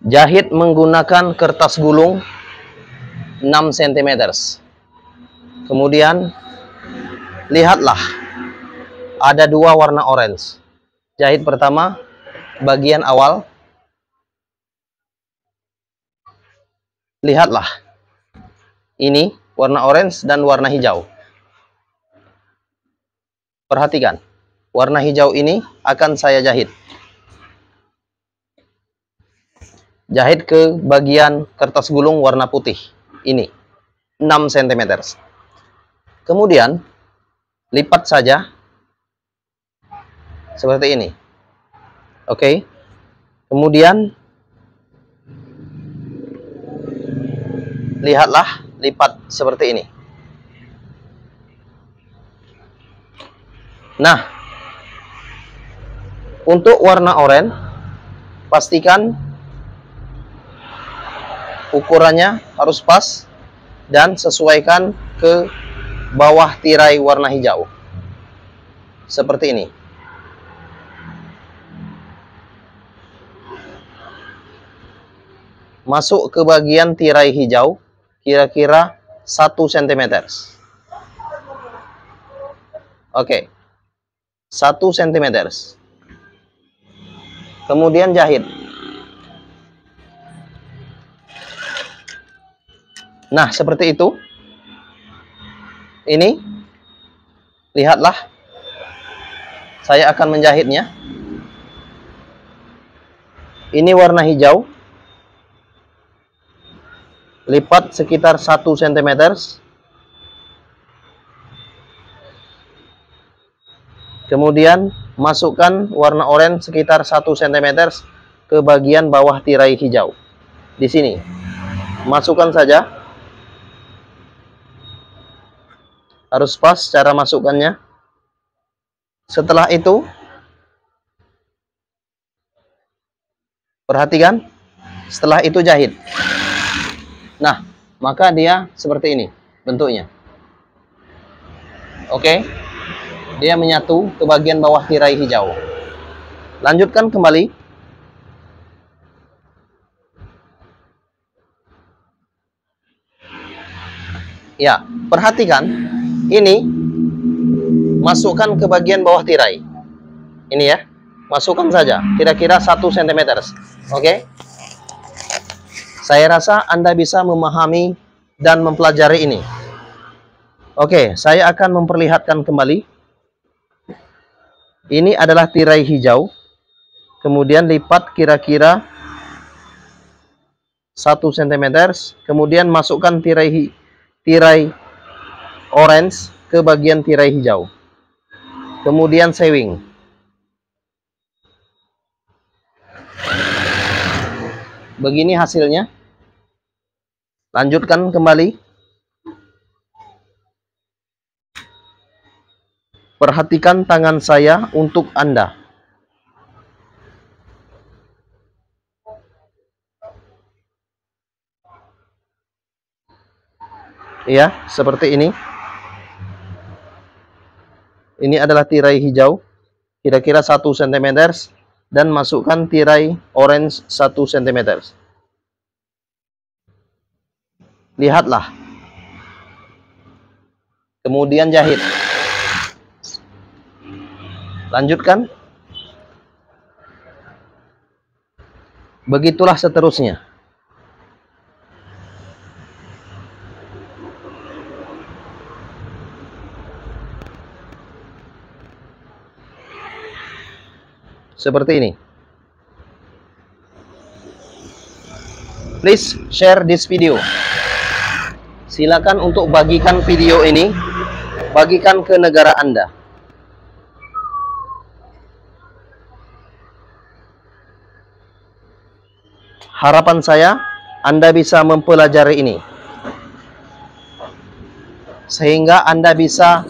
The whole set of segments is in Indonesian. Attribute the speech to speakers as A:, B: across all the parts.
A: Jahit menggunakan kertas gulung 6 cm. Kemudian lihatlah, ada dua warna orange. Jahit pertama bagian awal. Lihatlah, ini warna orange dan warna hijau. Perhatikan, warna hijau ini akan saya jahit. Jahit ke bagian kertas gulung warna putih ini 6 cm. Kemudian lipat saja seperti ini. Oke. Kemudian lihatlah, lipat seperti ini. Nah, untuk warna oranye pastikan ukurannya harus pas dan sesuaikan ke bawah tirai warna hijau. Seperti ini. Masuk ke bagian tirai hijau kira-kira 1 cm. Oke. 1 cm. Kemudian jahit. Nah, seperti itu. Ini, lihatlah. Saya akan menjahitnya. Ini warna hijau. Lipat sekitar 1 cm. Kemudian masukkan warna oranye sekitar 1 cm ke bagian bawah tirai hijau. Di sini. Masukkan saja. Harus pas cara masukkannya. Setelah itu, perhatikan. Setelah itu jahit. Nah, maka dia seperti ini bentuknya. Oke. Dia menyatu ke bagian bawah tirai hijau. Lanjutkan kembali. Ya, perhatikan. Ini masukkan ke bagian bawah tirai. Ini ya. Masukkan saja. Kira-kira 1 cm. Oke. Saya rasa Anda bisa memahami dan mempelajari ini. Oke, saya akan memperlihatkan kembali. Ini adalah tirai hijau. Kemudian lipat kira-kira 1 cm. Kemudian masukkan tirai orange ke bagian tirai hijau. Kemudian sewing. Begini hasilnya. Lanjutkan kembali. Perhatikan tangan saya untuk Anda. Ya, seperti ini. Ini adalah tirai hijau, kira-kira 1 cm, dan masukkan tirai orange 1 cm. Lihatlah. Kemudian jahit. Lanjutkan. Begitulah seterusnya. Seperti ini. Please share this video. Silakan untuk bagikan video ini, bagikan ke negara Anda. Harapan saya, Anda bisa mempelajari ini. Sehingga Anda bisa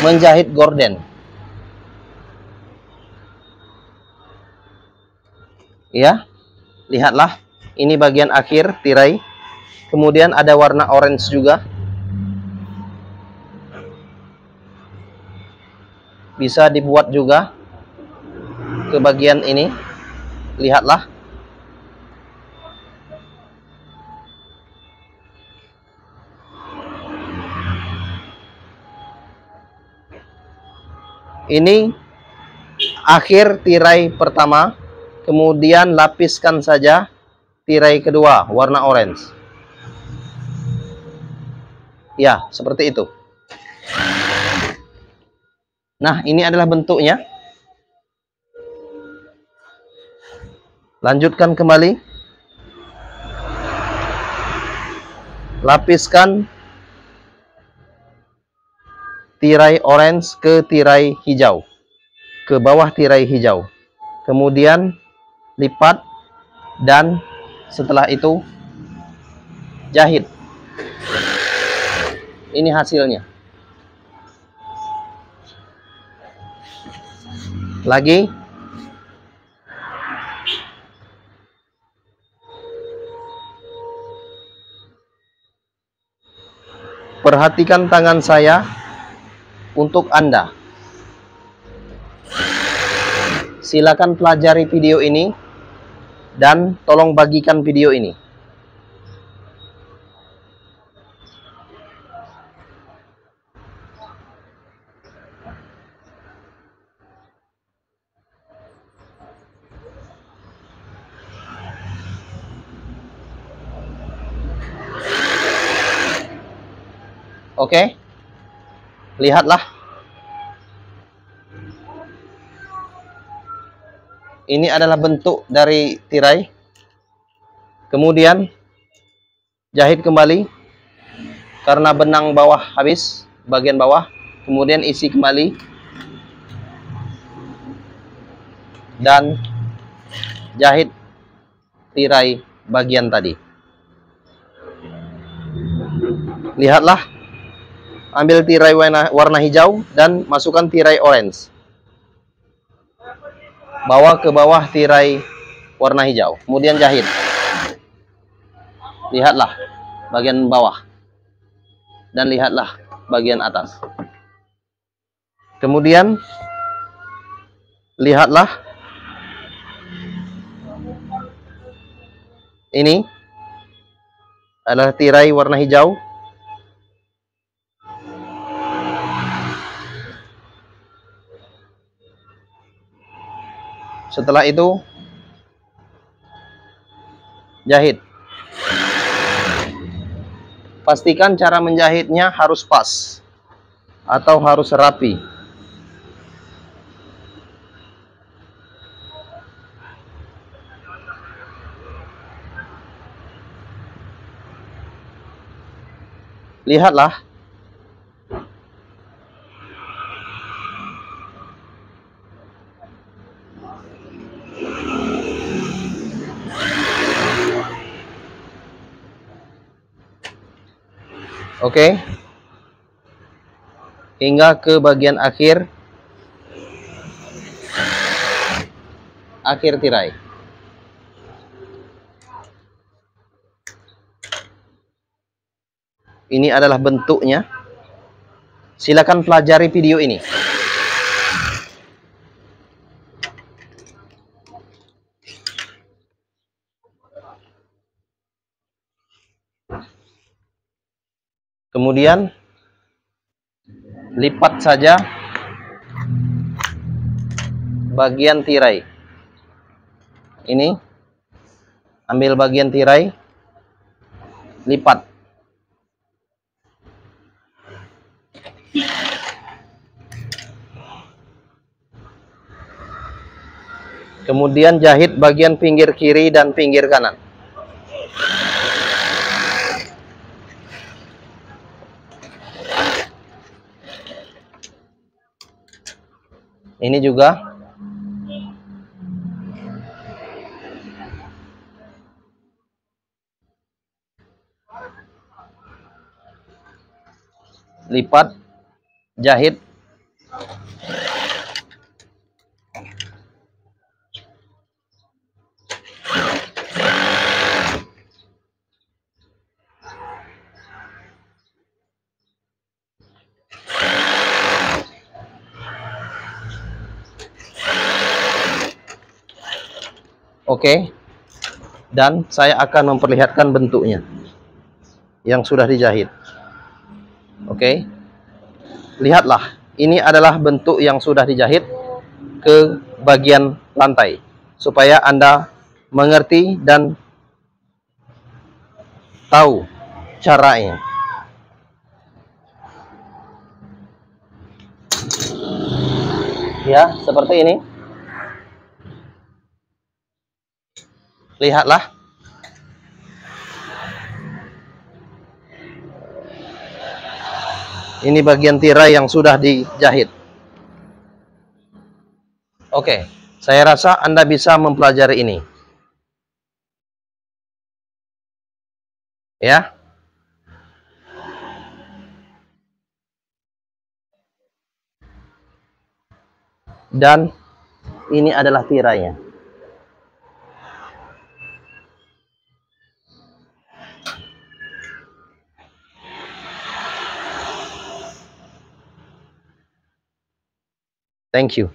A: menjahit gorden. Ya, lihatlah, ini bagian akhir tirai. Kemudian ada warna orange juga. Bisa dibuat juga ke bagian ini. Lihatlah. Ini akhir tirai pertama, kemudian lapiskan saja tirai kedua warna orange. Ya, seperti itu. Nah, ini adalah bentuknya. Lanjutkan kembali. Lapiskan tirai orange ke tirai hijau, ke bawah tirai hijau. Kemudian lipat dan setelah itu jahit. Ini hasilnya. Lagi. Perhatikan tangan saya untuk Anda. Silakan pelajari video ini dan tolong bagikan video ini. Oke, lihatlah. Ini adalah bentuk dari tirai. Kemudian jahit kembali karena benang bawah habis, bagian bawah. Kemudian isi kembali dan jahit tirai bagian tadi. Lihatlah. Ambil tirai warna hijau dan masukkan tirai orange. Bawa ke bawah tirai warna hijau. Kemudian jahit. Lihatlah bagian bawah. Dan lihatlah bagian atas. Kemudian lihatlah. Ini adalah tirai warna hijau. Setelah itu jahit. Pastikan cara menjahitnya harus pas atau harus rapi. Lihatlah. Oke. Hingga ke bagian akhir tirai. Ini adalah bentuknya. Silakan pelajari video ini. Kemudian lipat saja bagian tirai. Ini ambil bagian tirai, lipat. Kemudian jahit bagian pinggir kiri dan pinggir kanan. Ini juga. Lipat, jahit. Oke. Dan saya akan memperlihatkan bentuknya yang sudah dijahit. Oke. Lihatlah. ini adalah bentuk yang sudah dijahit ke bagian lantai, supaya Anda mengerti dan tahu caranya. Ya, seperti ini. Lihatlah. Ini bagian tirai yang sudah dijahit. Oke, saya rasa Anda bisa mempelajari ini. Ya. Dan ini adalah tirainya. Thank you.